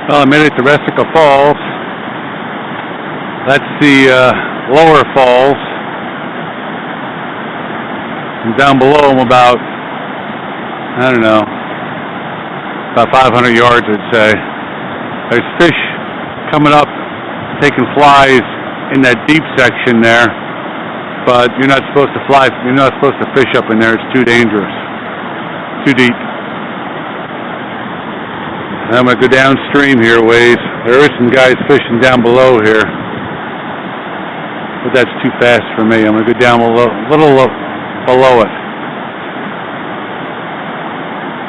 Well, I made it to Resica Falls. That's the lower falls. And down below I'm about, I don't know, about 500 yards, I'd say. There's fish coming up, taking flies in that deep section there, but you're not supposed to fly. You're not supposed to fish up in there. It's too dangerous, too deep. I'm going to go downstream here a ways. There is some guys fishing down below here, but that's too fast for me. I'm going to go down a little below it.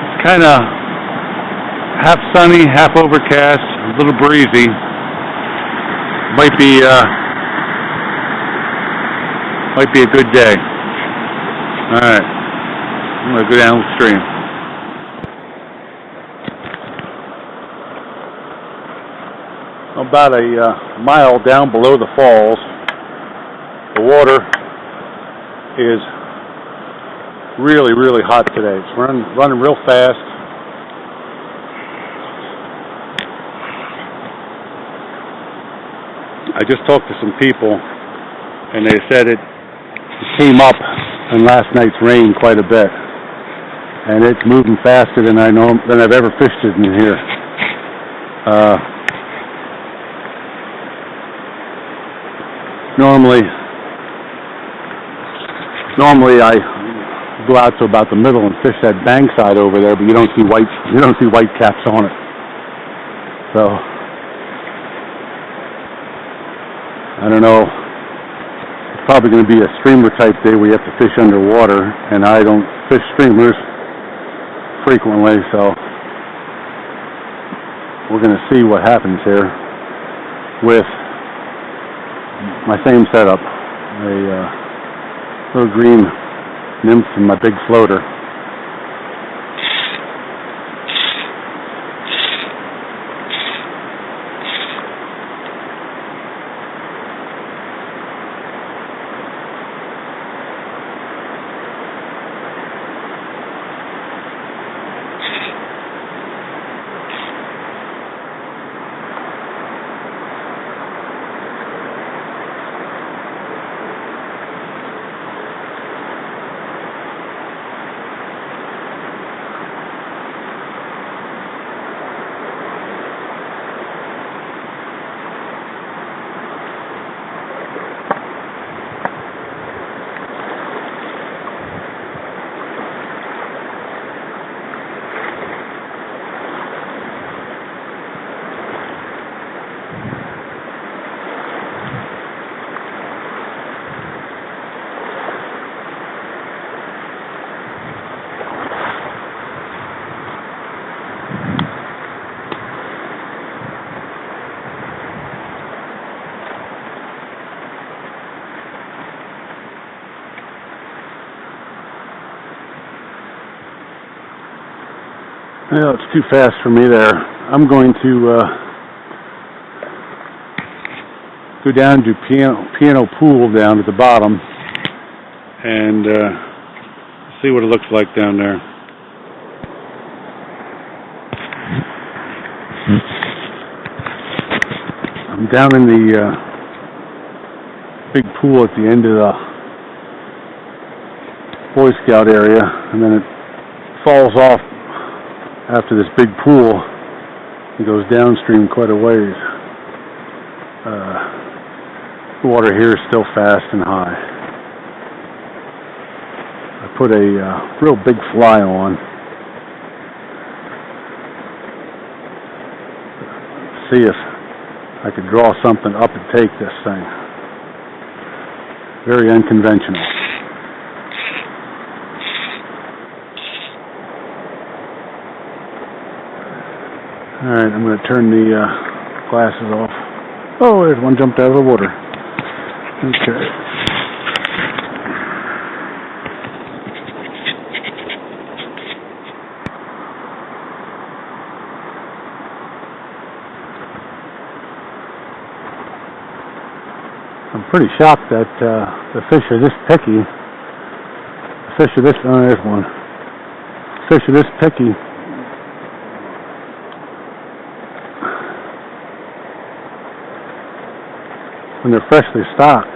It's kind of half sunny, half overcast, a little breezy. Might be a good day. All right, I'm going to go downstream. About a mile down below the falls, the water is really, really hot today. It's running real fast. I just talked to some people, and they said it came up in last night's rain quite a bit, and it's moving faster than I've ever fished it in here. Normally I go out to about the middle and fish that bank side over there, but you don't see white caps on it. So I don't know. It's probably going to be a streamer type day where you have to fish underwater, and I don't fish streamers frequently, so we're going to see what happens here with my same setup, a little green nymph and my big floater. Well, it's too fast for me there. I'm going to go down to Piano Pool down at the bottom and see what it looks like down there. I'm down in the big pool at the end of the Boy Scout area, and then it falls off after this big pool. It goes downstream quite a ways. The water here is still fast and high. I put a real big fly on. See if I could draw something up and take this thing. Very unconventional. Alright, I'm going to turn the glasses off. Oh, there's one jumped out of the water. Okay. I'm pretty shocked that the fish are this picky. The fish are this, oh, there's one. Fish are this picky. when they're freshly stocked.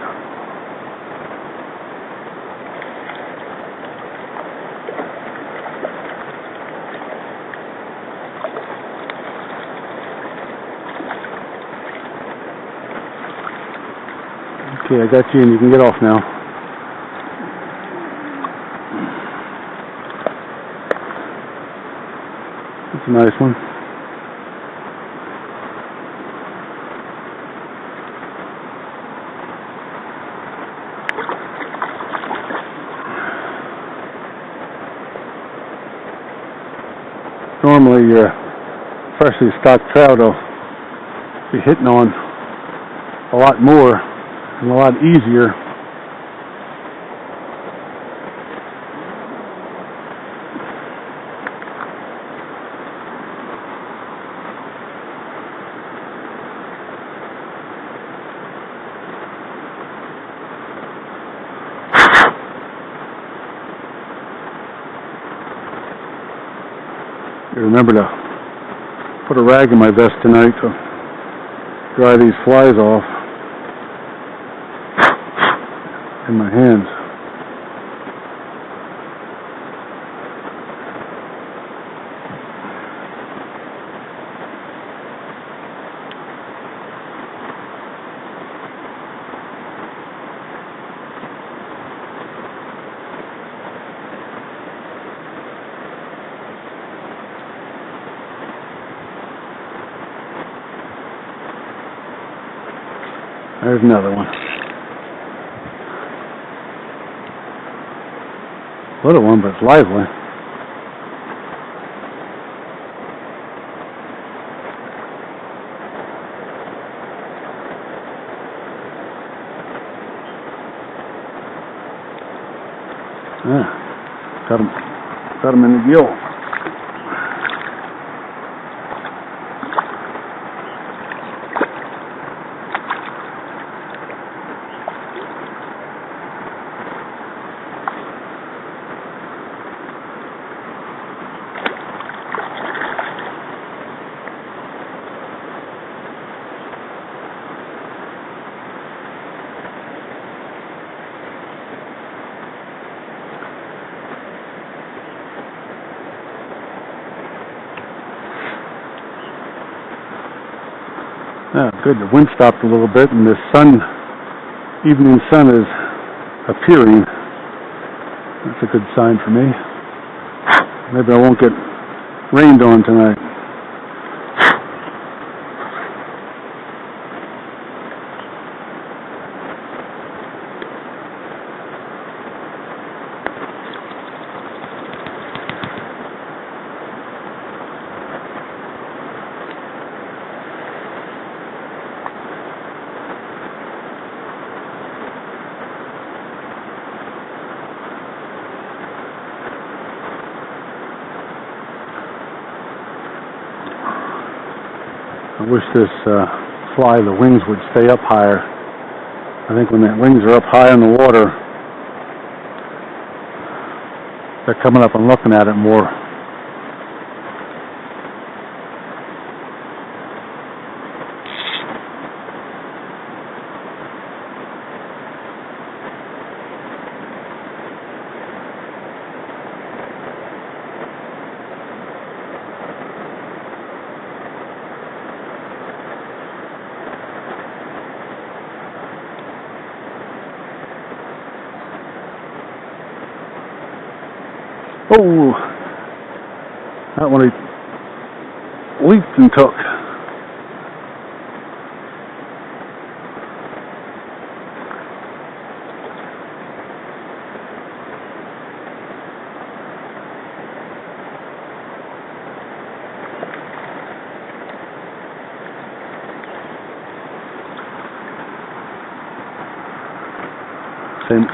Okay, I got you, and you can get off now. That's a nice one. Normally your freshly stocked trout will be hitting on a lot more and a lot easier. Remember to put a rag in my vest tonight to dry these flies off in my hands. There's another one. Little one, but it's lively. Yeah, got him in the gill. Yeah, good. The wind stopped a little bit, and the evening sun is appearing. That's a good sign for me. Maybe I won't get rained on tonight. I wish this fly, the wings would stay up higher. I think when the wings are up high in the water, they're coming up and looking at it more. Oh, that one he leaped and took. Same.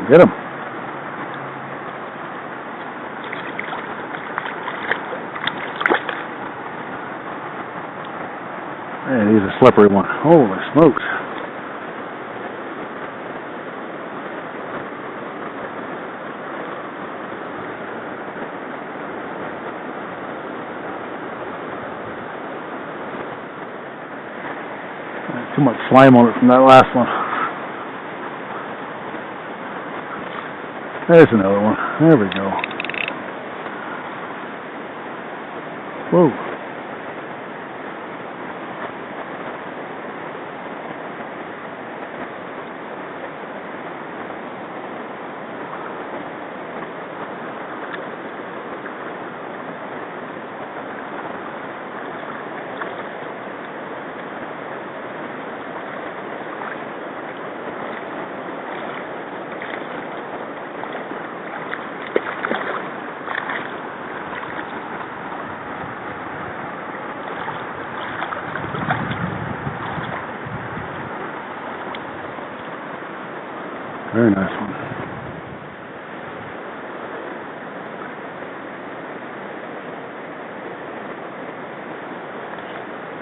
Get him. Man, he's a slippery one. Holy smokes. too much slime on it from that last one. There's another one. There we go. Whoa. Very nice one.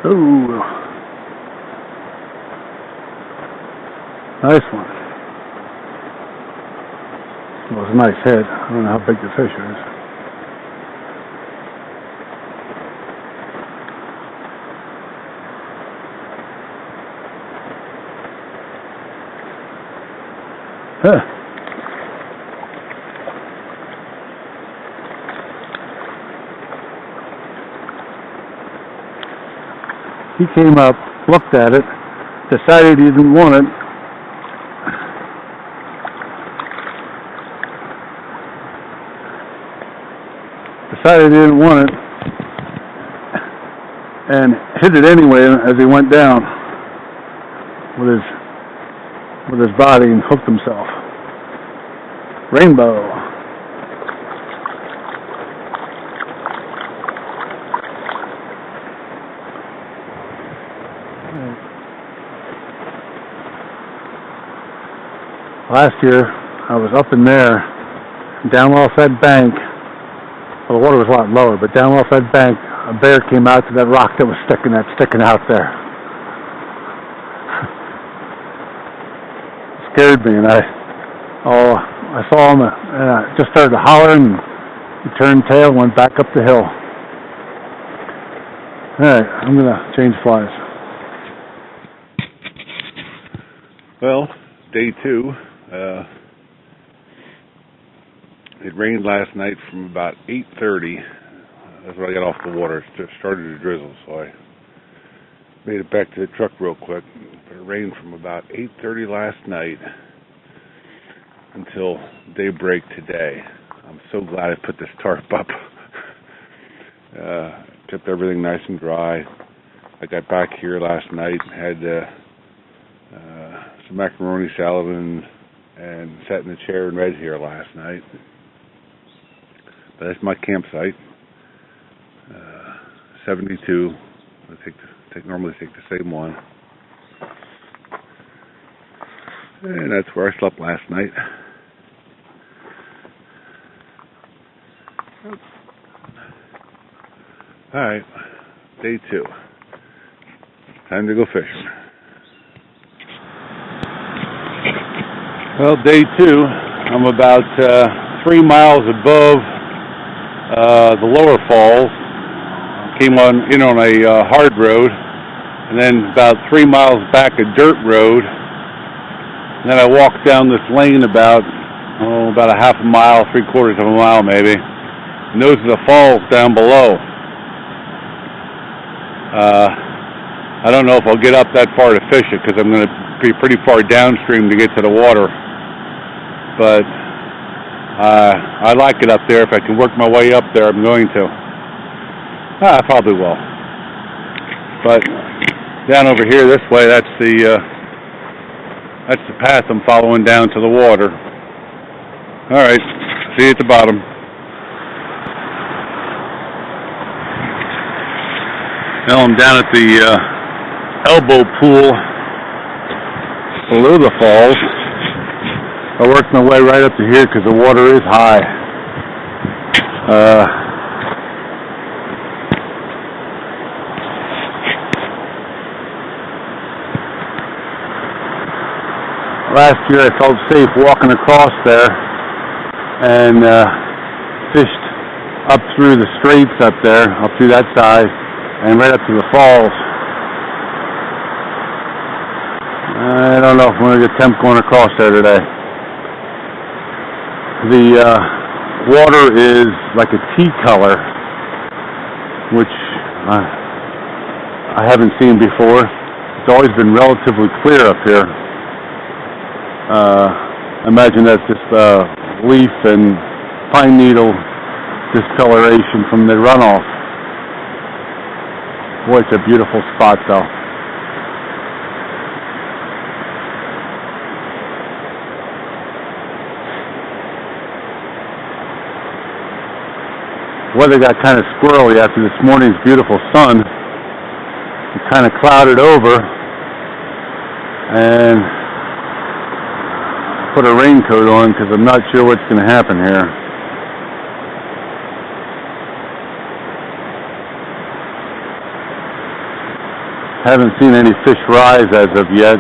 Ooh. Nice one. Well, it's a nice head. I don't know how big the fish is. Huh. He came up, looked at it, decided he didn't want it. Decided he didn't want it, and hit it anyway as he went down with his body and hooked himself. Rainbow. Last year, I was up in there, down off that bank. Well, the water was a lot lower, but down off that bank, a bear came out to that rock that was sticking out there. Scared me, and I saw him, and I just started to holler, and he turned tail and went back up the hill. Alright, I'm going to change flies. Well, day 2. It rained last night from about 8:30. That's when I got off the water. It just started to drizzle, so I made it back to the truck real quick. But it rained from about 8:30 last night until daybreak today. I'm so glad I put this tarp up. Kept everything nice and dry. I got back here last night, had some macaroni salad and sat in the chair and read here last night. But that's my campsite. 72. I normally take the same one. And that's where I slept last night. Alright, day 2. Time to go fishing. Well, day 2, I'm about 3 miles above the lower falls. Came in on a hard road, and then about 3 miles back a dirt road. And then I walked down this lane about a half a mile, 3/4 of a mile maybe. And those are the falls down below. I don't know if I'll get up that far to fish it because I'm going to be pretty far downstream to get to the water. But I like it up there. If I can work my way up there, I'm going to. I probably will. But down over here this way, that's the path I'm following down to the water. All right, see you at the bottom. Now I'm down at the elbow pool below the falls. I worked my way right up to here because the water is high. Last year I felt safe walking across there and fished up through the straits up there, up through that side, and right up to the falls. I don't know if I'm going to attempt going across there today. The water is like a tea color, which I haven't seen before. It's always been relatively clear up here. I imagine that's just leaf and pine needle discoloration from the runoff. Boy, it's a beautiful spot though. Weather got kind of squirrely after this morning's beautiful sun. It kind of clouded over and put a raincoat on because I'm not sure what's going to happen here. Haven't seen any fish rise as of yet.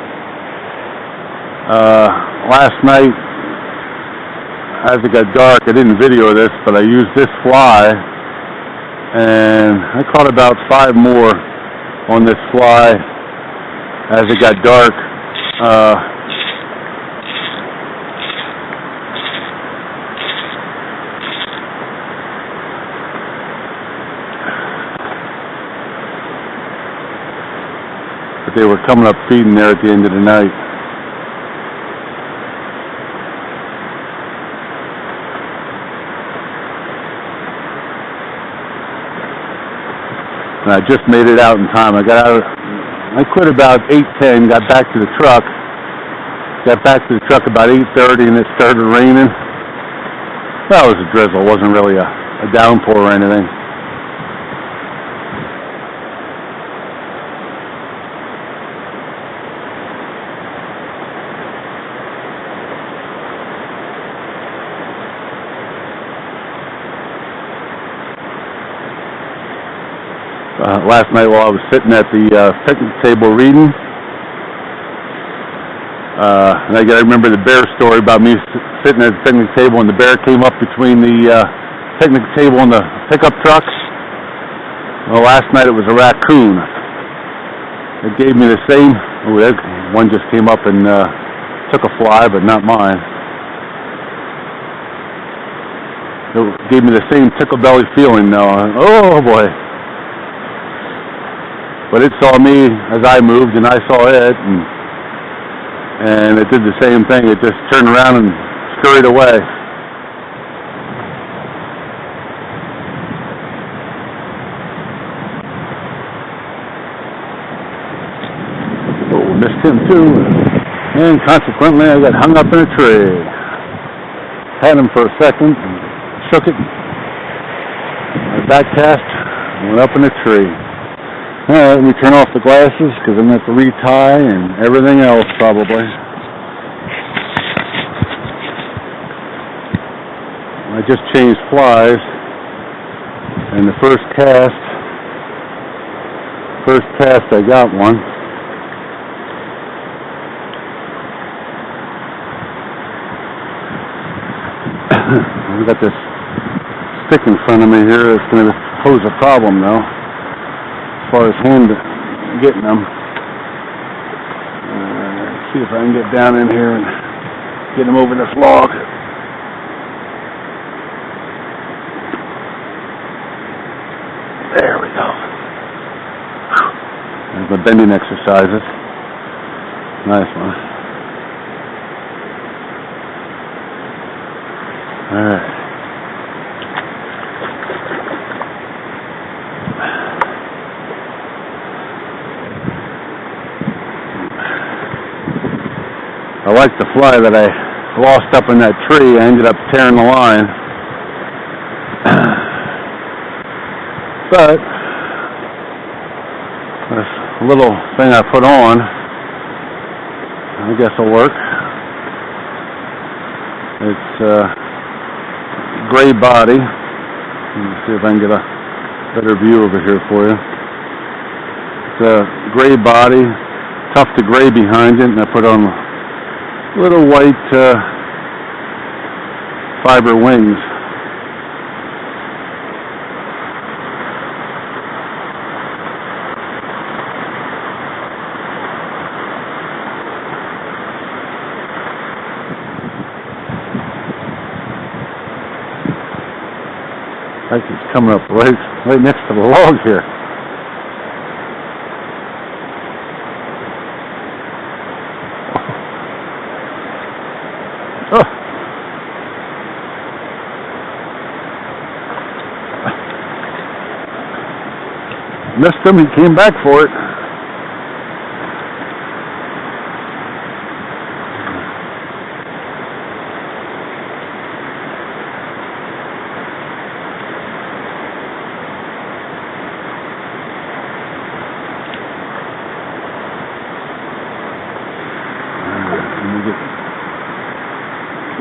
Last night, as it got dark, I didn't video this, but I used this fly, and I caught about 5 more on this fly as it got dark. But they were coming up feeding there at the end of the night. And I just made it out in time. I quit about 8:10, got back to the truck. Got back to the truck about 8:30 and it started raining. That was a drizzle, it wasn't really a downpour or anything. Last night while I was sitting at the picnic table reading, and I remember the bear story about me sitting at the picnic table and the bear came up between the picnic table and the pickup truck. Well, last night it was a raccoon. It gave me the same, one just came up and took a fly, but not mine. It gave me the same tickle belly feeling though. Oh boy. But it saw me as I moved, and I saw it, and it did the same thing. It just turned around and scurried away. Oh, missed him too. And consequently, I got hung up in a tree. Had him for a second, shook it. I back cast, went up in a tree. Alright, let me turn off the glasses because I'm going to have to retie and everything else probably. I just changed flies and the first cast I got one. I've got this stick in front of me here that's going to pose a problem though. As far as getting them. See if I can get down in here and get them over this log. There we go. There's my bending exercises. Nice one. Alright. I like the fly that I lost up in that tree. I ended up tearing the line. But this little thing I put on, I guess will work. It's gray body. Let me see if I can get a better view over here for you. It's a gray body, tuft of gray behind it, and I put on little white fiber wings. It's coming up right next to the log here. Oh. Missed him. He came back for it.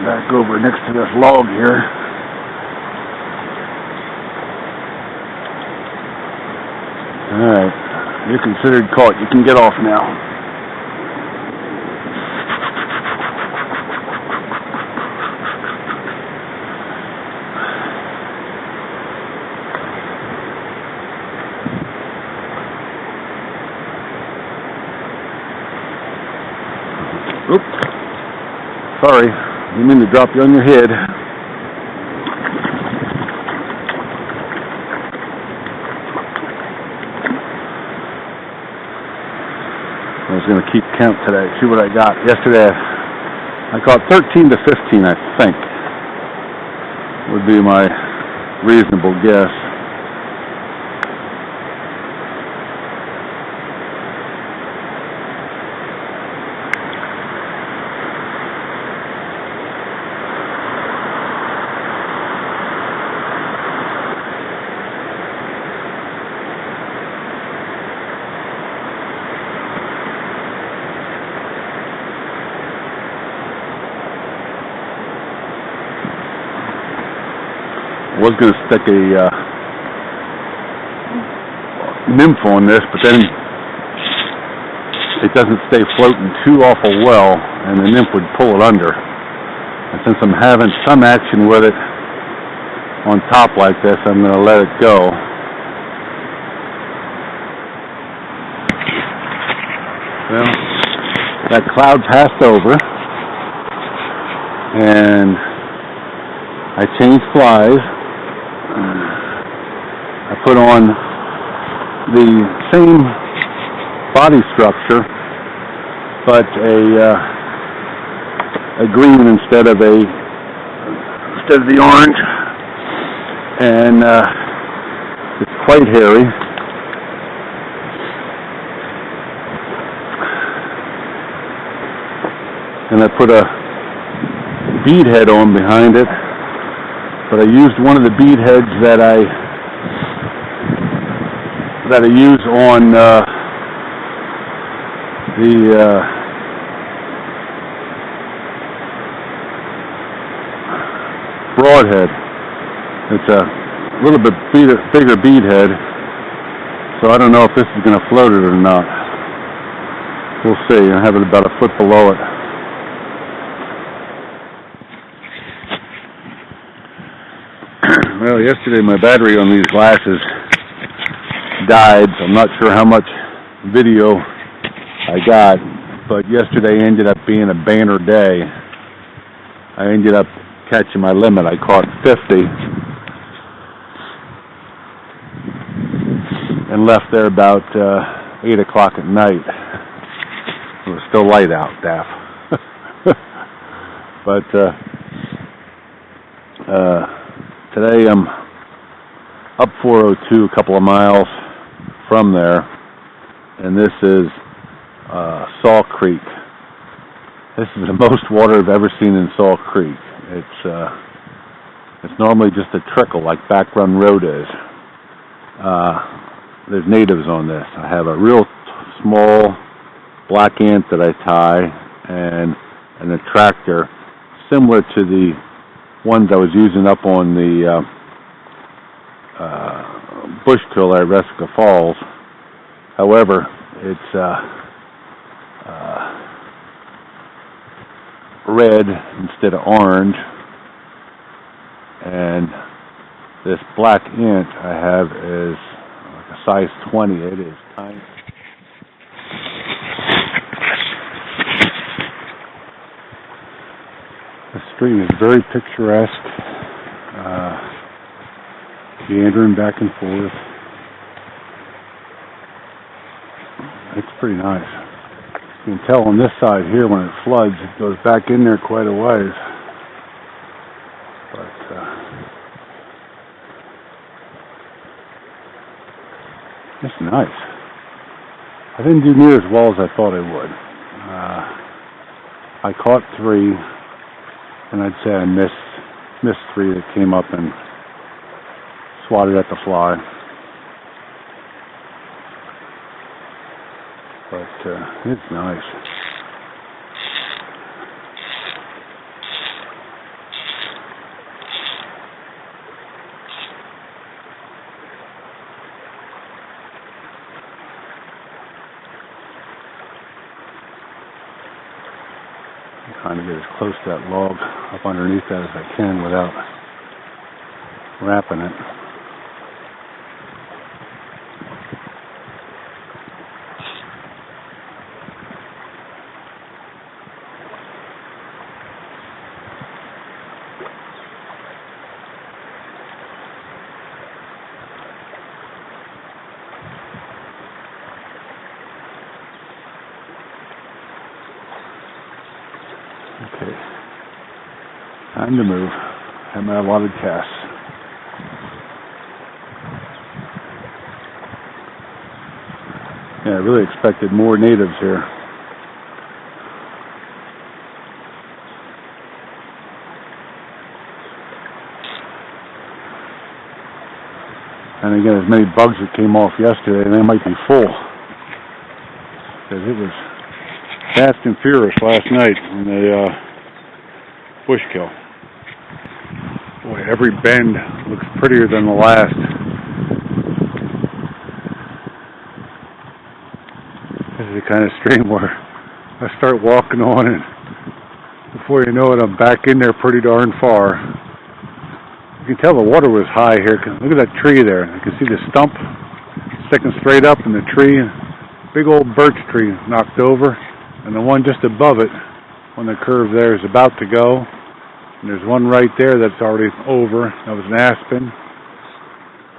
Back over next to this log here. Alright, you're considered caught. You can get off now. Oops. Sorry. Didn't mean to drop you on your head. I was going to keep count today, see what I got. Yesterday, I caught 13 to 15, I think, would be my reasonable guess. Was going to stick a nymph on this, but then it doesn't stay floating too awful well, and the nymph would pull it under. And since I'm having some action with it on top like this, I'm going to let it go. Well, that cloud passed over, and I changed flies. I put on the same body structure, but a green instead of the orange, and it's quite hairy. And I put a bead head on behind it, but I used one of the bead heads that I use on the broadhead. It's a little bit bigger bead head, so I don't know if this is going to float it or not. We'll see. I have it about a foot below it. Well, yesterday my battery on these glasses died, so I'm not sure how much video I got, but yesterday ended up being a banner day. I ended up catching my limit. I caught 50 and left there about 8 o'clock at night. It was still light out, Daff. But today I'm up 402, a couple of miles from there, and this is Saw Creek. This is the most water I've ever seen in Saw Creek. It's normally just a trickle like Back Run Road is. There's natives on this. I have a real small black ant that I tie, and an attractor similar to the ones I was using up on the bush krill at Resica Falls. However, it's red instead of orange, and this black ant I have is like a size 20. It is tiny. The stream is very picturesque. meandering back and forth. It's pretty nice. You can tell on this side here when it floods, it goes back in there quite a ways. But it's nice. I didn't do near as well as I thought I would. I caught 3, and I'd say I missed 3 that came up and swatted at the fly. But it's nice. I'm trying to get as close to that log up underneath that as I can without wrapping it. Okay, time to move. Have my allotted casts. Yeah, I really expected more natives here. And again, as many bugs that came off yesterday, they might be full. Because it was fast and furious last night in the bush kill. Boy, every bend looks prettier than the last. This is the kind of stream where I start walking on it. Before you know it, I'm back in there pretty darn far. You can tell the water was high here. Look at that tree there. You can see the stump sticking straight up in the tree. Big old birch tree knocked over. And the one just above it, on the curve there, is about to go. And there's one right there that's already over. That was an aspen.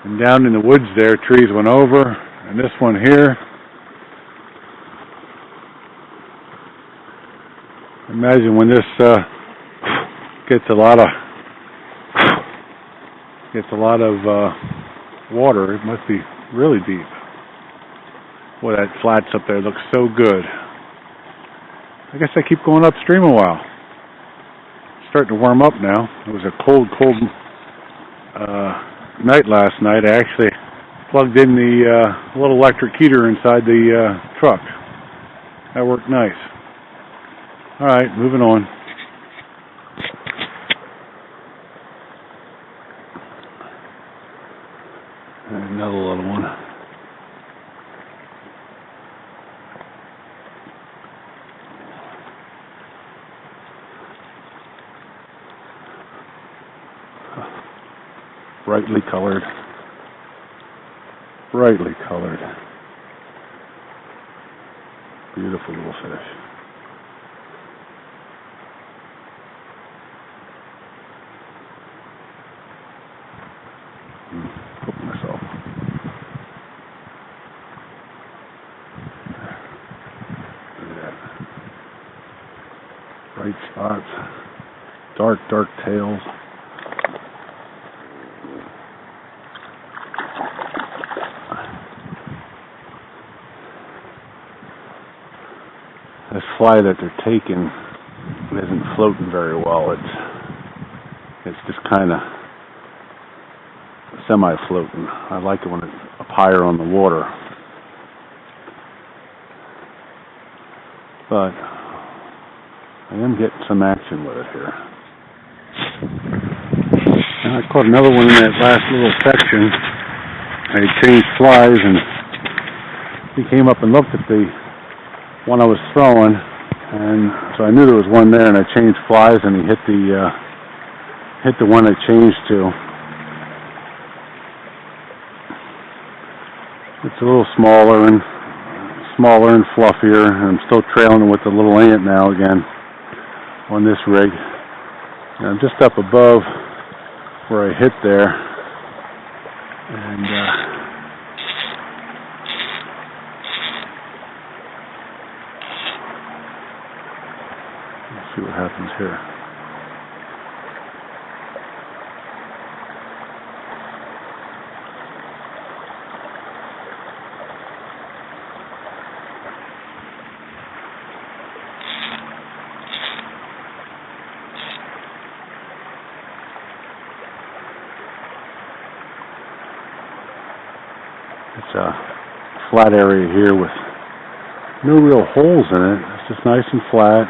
And down in the woods there, trees went over. And this one here, imagine when this gets a lot of water, it must be really deep. Boy, that flats up there looks so good. I guess I keep going upstream a while. It's starting to warm up now. It was a cold night last night. I actually plugged in the little electric heater inside the truck. That worked nice. All right, moving on. Another little one. Brightly colored. Brightly colored. Beautiful little fish. Hook myself. Look at that. Bright spots. Dark tails. This fly that they're taking isn't floating very well. It's just kind of semi-floating. I like it when it's up higher on the water. But I am getting some action with it here. And I caught another one in that last little section. I had changed flies and he came up and looked at the one I was throwing, and so I knew there was one there, and I changed flies, and he hit the one I changed to. It's a little smaller and fluffier, and I'm still trailing it with the little ant now again on this rig. And I'm just up above where I hit there. And let's see what happens here. It's a flat area here with no real holes in it. It's just nice and flat.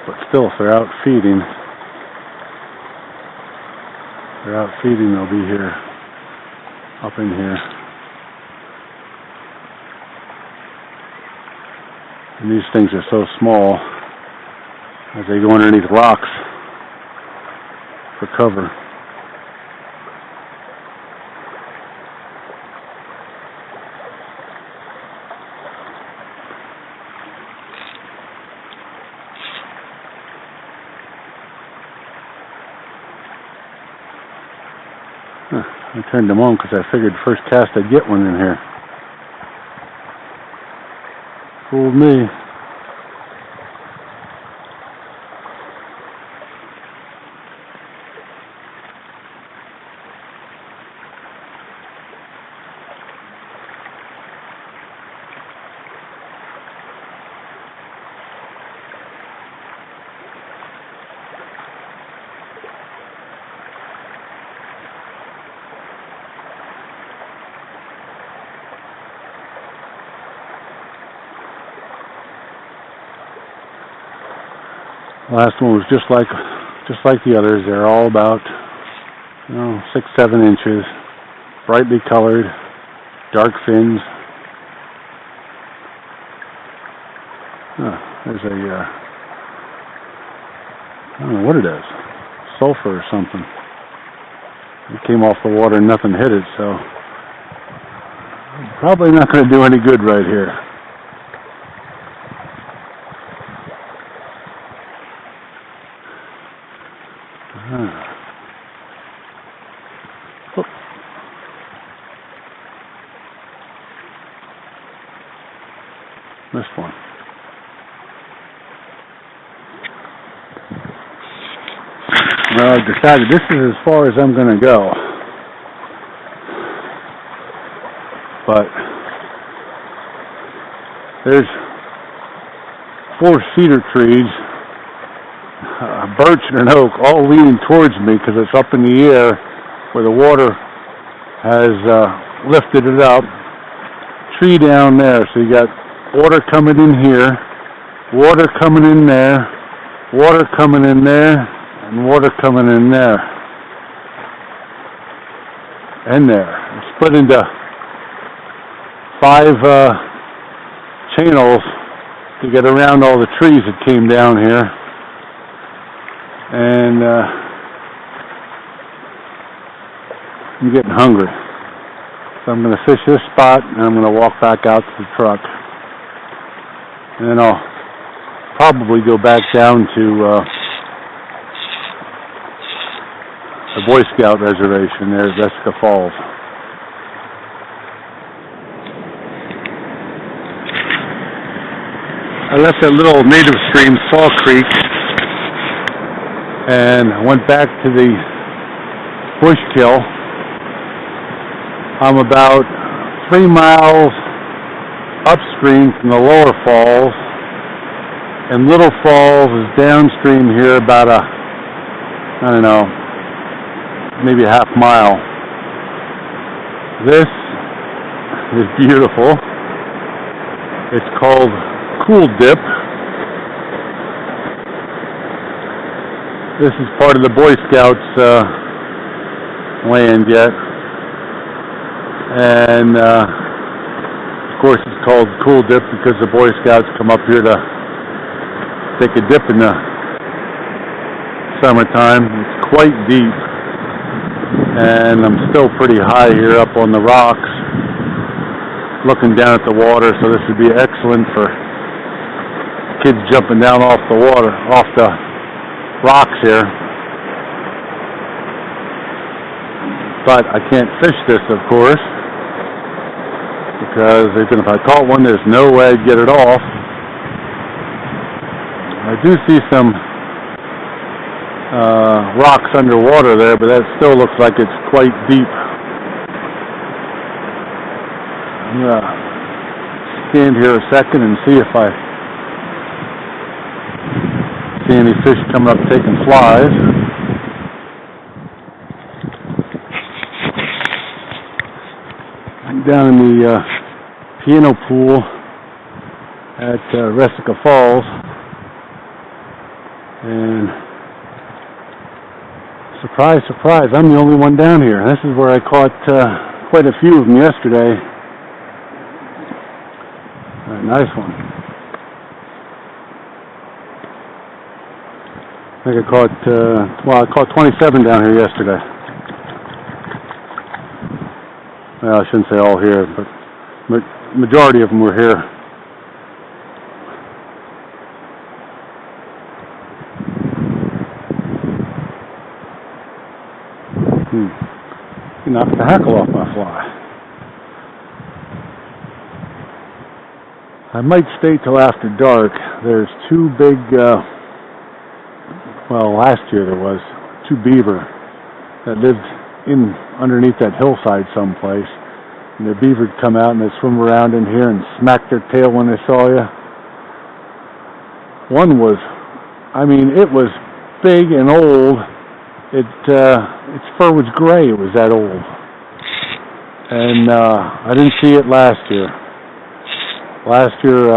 But still, if they're out feeding, they'll be here, up in here. And these things are so small as they go underneath rocks for cover. I turned them on because I figured first cast I'd get one in here. Fooled me. The last one was just like the others. They're all about 6-7 inches, brightly colored, dark fins. There's a I don't know what it is, sulfur or something. It came off the water and nothing hit it, so probably not going to do any good right here. Oh. Missed one. Well, I've decided this is as far as I'm going to go. But there's 4 cedar trees, a birch and an oak, all leaning towards me because it's up in the air where the water has lifted it up. Tree down there, so you got water coming in here, water coming in there, water coming in there, and water coming in there. And there. It's split into 5 channels to get around all the trees that came down here. And I'm getting hungry. So I'm going to fish this spot and I'm going to walk back out to the truck. And then I'll probably go back down to the Boy Scout reservation there at Jessica Falls. I left that little native stream, Saw Creek, and went back to the Bushkill. I'm about 3 miles upstream from the lower falls, and Little Falls is downstream here about maybe a half mile. This is beautiful. It's called Cool Dip. This is part of the Boy Scouts land yet. And of course it's called Cool Dip because the Boy Scouts come up here to take a dip in the summertime. It's quite deep. And I'm still pretty high here up on the rocks, looking down at the water, so this would be excellent for kids jumping down off the water, off the rocks here. But I can't fish this, of course, because even if I caught one, there's no way I'd get it off. I do see some rocks underwater there, but that still looks like it's quite deep. I'm going to stand here a second and see if I see any fish coming up taking flies. I'm down in the piano pool at Resica Falls, and surprise, surprise, I'm the only one down here. This is where I caught quite a few of them yesterday. Nice one. I think I caught 27 down here yesterday. Well, I shouldn't say all here, but majority of them were here. You knocked the hackle off my fly. I might stay till after dark. There's two big, well, last year there was two beaver that lived underneath that hillside someplace. And the beaver would come out and they'd swim around in here and smack their tail when they saw you. One was, I mean, it was big and old. Its fur was gray. It was that old. And I didn't see it last year. Last year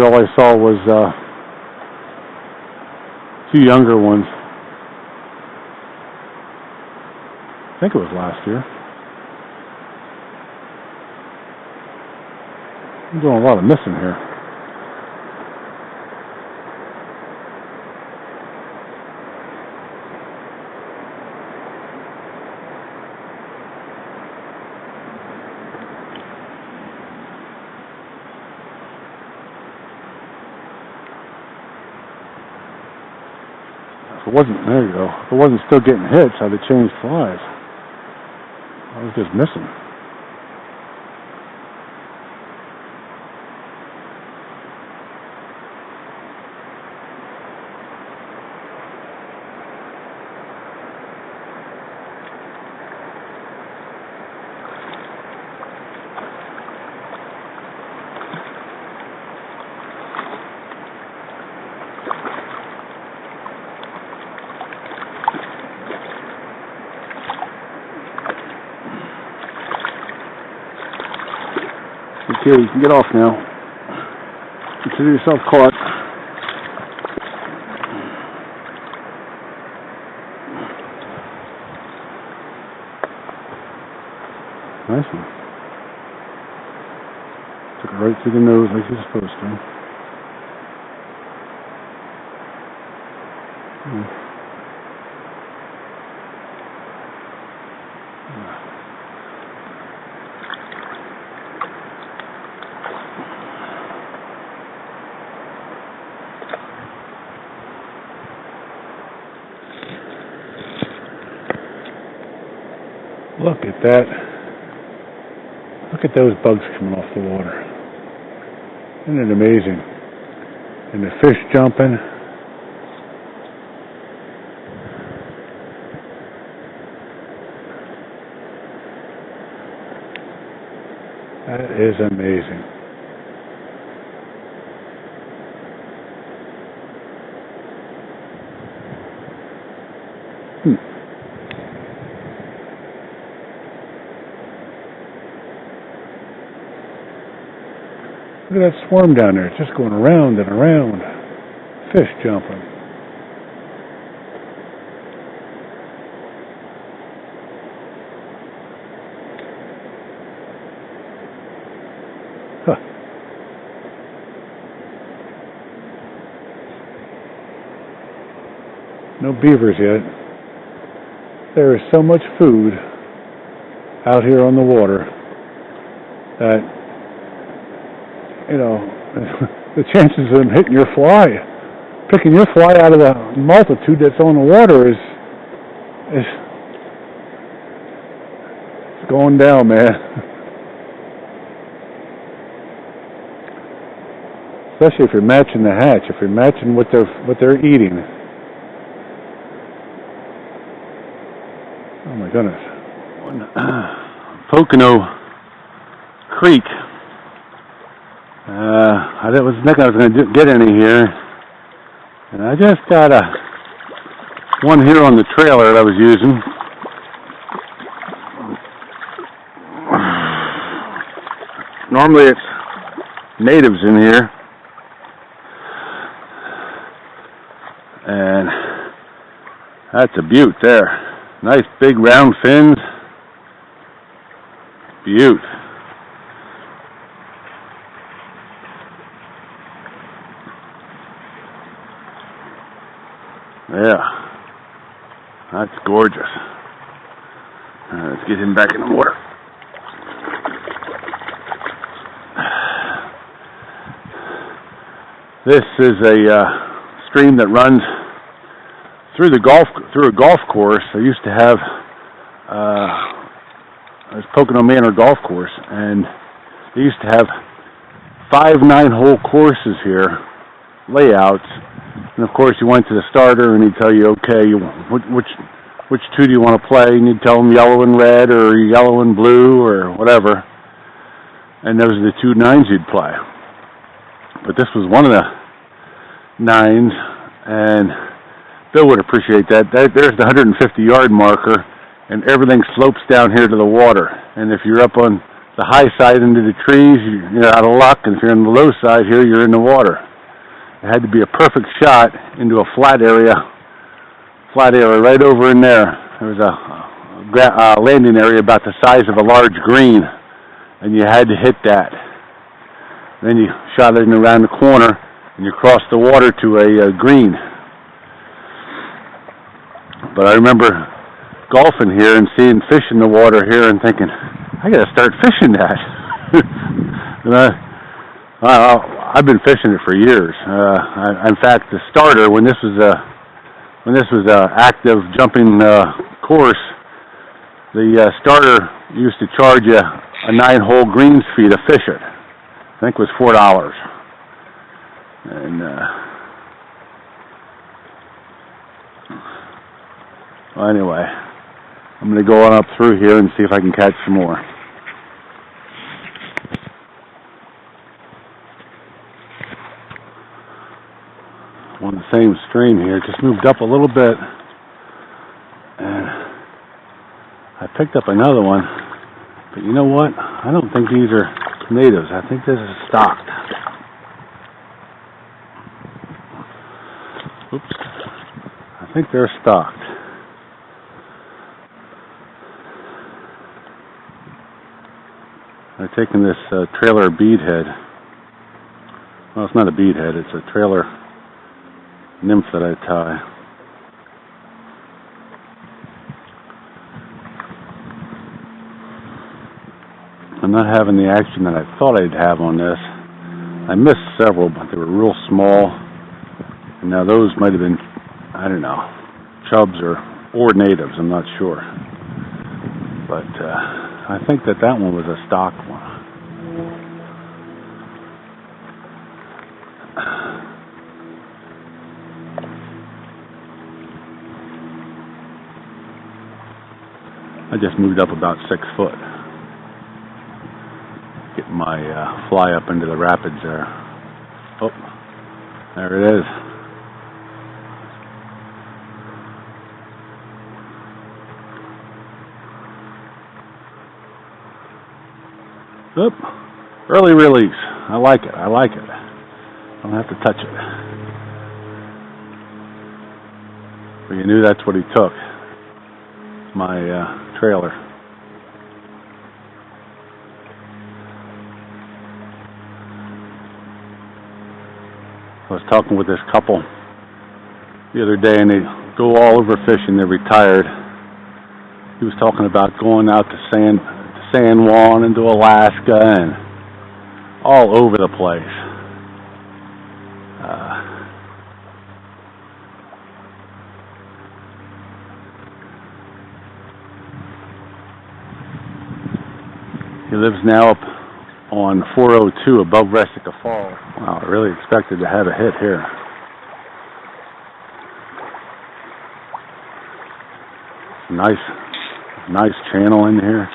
all I saw was two younger ones. I think it was last year. I'm doing a lot of missing here. If it wasn't, there you go. If it wasn't still getting hits, I'd have changed flies. I was just missing. Okay, you can get off now. Consider yourself caught. Nice one. Took it right through the nose like you're supposed to. Look at that. Look at those bugs coming off the water. Isn't it amazing? And the fish jumping. That is amazing. Look at that swarm down there. It's just going around and around. Fish jumping. Huh. No beavers yet. There is so much food out here on the water that, you know, the chances of them hitting your fly picking your fly out of the multitude that's on the water is going down, man. Especially if you're matching the hatch, if you're matching what they're eating. Oh my goodness. Poconos Creek. I was thinking I was going to get any here, and I just got one here on the trailer that I was using. Normally it's natives in here, and that's a beaut there. Nice big round fins. Beaut. Yeah, that's gorgeous. Let's get him back in the water. This is a stream that runs through a golf course. I used to have this Pocono Manor golf course, and they used to have 5 9-hole courses here, layouts. And of course, you went to the starter, and he'd tell you, okay, which two do you want to play? And you'd tell him yellow and red, or yellow and blue, or whatever. And those are the 2 9s you'd play. But this was one of the 9s, and Bill would appreciate that. There's the 150-yard marker, and everything slopes down here to the water. And if you're up on the high side into the trees, you're out of luck. And if you're on the low side here, you're in the water. It had to be a perfect shot into a flat area right over in there. There was a landing area about the size of a large green, and you had to hit that. Then you shot it around the corner, and you crossed the water to a green. But I remember golfing here and seeing fish in the water here and thinking, I gotta start fishing that. And I've been fishing it for years. In fact, the starter, when this was a active jumping course, the starter used to charge you a 9-hole greens fee to fish it. I think it was $4. And well, anyway, I'm going to go on up through here and see if I can catch some more. On the same stream here, just moved up a little bit, and I picked up another one. But you know what? I don't think these are natives. I think this is stocked. Oops. I think they're stocked. They're taking this trailer beadhead. Well, it's not a beadhead. It's a trailer nymph that I tie. I'm not having the action that I thought I'd have on this. I missed several, but they were real small. And now those might have been, I don't know, chubs or natives. I'm not sure. But I think that one was a stock one. I just moved up about 6 foot. Get my fly up into the rapids there. Oh, there it is. Oop, early release. I like it. I like it. Don't have to touch it. But you knew that's what he took. My trailer. I was talking with this couple the other day, and they go all over fishing. They're retired. He was talking about going out to San Juan and to Alaska and all over the place. He lives now up on 402 above Resica Falls. Wow, I really expected to have a hit here. Nice channel in here.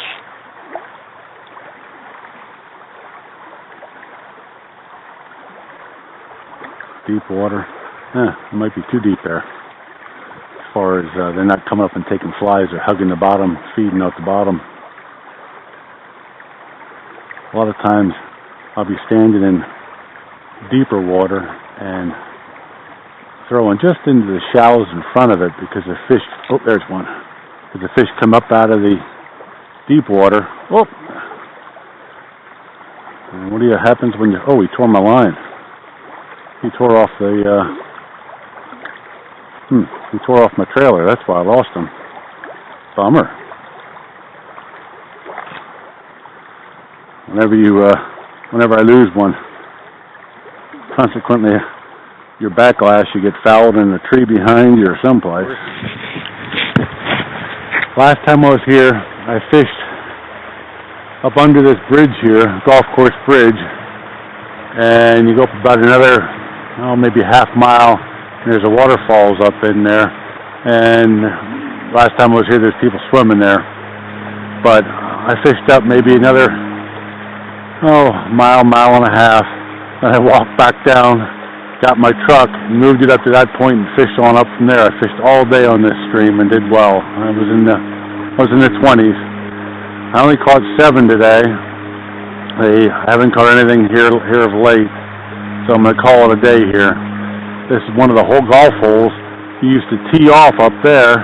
Deep water. It might be too deep there. As far as they're not coming up and taking flies or hugging the bottom, feeding out the bottom. A lot of times I'll be standing in deeper water and throwing just into the shallows in front of it because the fish, oh, there's one. Because the fish come up out of the deep water. Oh! And what do you happens when you, oh, he tore my line. He tore off the, he tore off my trailer. That's why I lost him. Bummer. Whenever I lose one, consequently, your backlash, you get fouled in a tree behind you or someplace. Last time I was here, I fished up under this bridge here, golf course bridge, and you go up about another, maybe half mile, and there's a waterfalls up in there, and last time I was here, there's people swimming there, but I fished up maybe another, mile and a half, and I walked back down, got my truck, moved it up to that point, and fished on up from there. I fished all day on this stream and did well. I was in the 20s. I only caught 7 today. I haven't caught anything here of late, so I'm going to call it a day here. This is one of the whole golf holes. You used to tee off up there.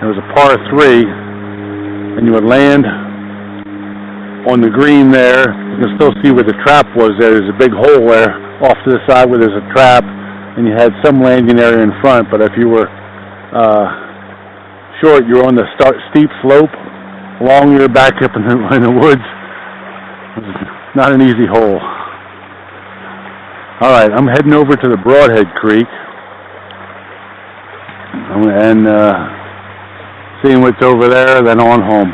It was a par 3, and you would land on the green there. You can still see where the trap was there. There's a big hole there off to the side where there's a trap, and you had some landing area in front, but if you were short, you were on the steep slope, long you're back up in the woods. It was not an easy hole. Alright, I'm heading over to the Broadhead Creek and seeing what's over there, then on home.